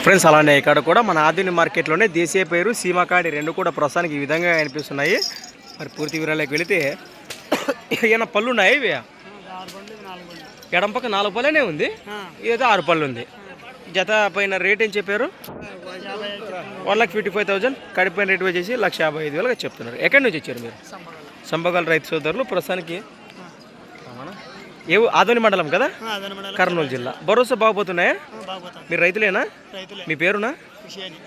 Friends అలానే ఇక్కడ కూడా మన ఆధునిక మార్కెట్లోనే దేశీయ పేరు సీమకాడి రెండు కూడా ప్రస్తుతానికి ఈ విధంగా కనిపిస్తున్నాయి. మరి పూర్తి వివరాలకు వెళితే ఏమైనా పళ్ళు ఉన్నాయి ఇవి ఎడం పక్క 4 పళ్ళనే ఉంది, ఏదో 6 పళ్ళు ఉంది. జత పైన రేట్ ఏం చెప్పారు? 1,55,000. కడిపోయిన రేట్ వచ్చేసి 1,55,000 చెప్తున్నారు. ఎక్కడి నుంచి వచ్చారు మీరు? సంబగల్ రైతు సోదరులు. ప్రస్తుతానికి ఆదోని మండలం కదా, కర్నూలు జిల్లా. భరోసా బాగుపోతున్నాయా? మీరు రైతులేనా? మీ పేరునా?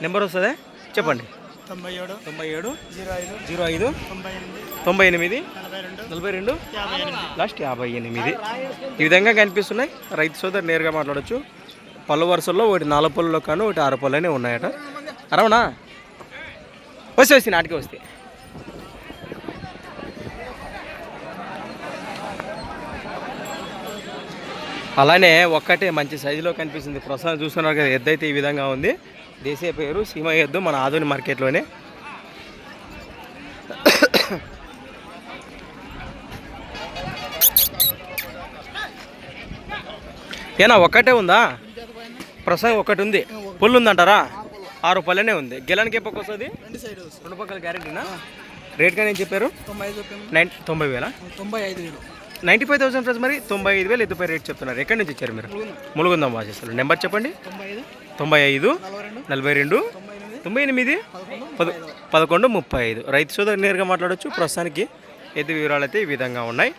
నెంబర్ వస్తుందా చెప్పండి. 97 05 98 42 లాస్ట్ 58. ఈ విధంగా కనిపిస్తున్నాయి. రైతు సోదరు నేరుగా మాట్లాడచ్చు. పళ్ళు వరుసల్లో ఒకటి 4 పళ్ళలో కాను, ఒకటి 6 పళ్ళనే ఉన్నాయట. అరవనా వస్తే నాటికి వస్తే అలానే ఒక్కటే మంచి సైజులో కనిపిస్తుంది. ప్రస్తుతం చూస్తున్నారు కదా, ఎద్దు అయితే ఈ విధంగా ఉంది. దేశీయ పేరు సీమ ఎద్దు మన ఆధునిక మార్కెట్లోనే. ఏనా ఒక్కటే ఉందా? ప్రస్తుతం ఒక్కటి ఉంది. పుల్లు ఉందంటారా? 6 పళ్ళనే ఉంది. గెలానికి ఏ పక్క వస్తుంది? 2 పక్కల గ్యారెంటీనా? రేట్ కానీ ఏం చెప్పారు? 90,000. 95,000 ప్లస్. మరి 95,000 ఎద్దుపై రేట్ చెప్తున్నారు. ఎక్కడి నుంచి ఇచ్చారు మీరు? ములుగుందాం వాసేస్తారు. నెంబర్ చెప్పండి. 95 42 98 11 35. రైతు సోదరు నేరుగా మాట్లాడవచ్చు. ప్రస్తుతానికి ఎద్దు వివరాలు అయితే ఈ విధంగా ఉన్నాయి.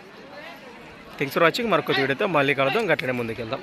Thanks for watching. మరొక వీడియోతో మళ్ళీ కలుద్దాం. గట్లనే ముందుకెళ్దాం.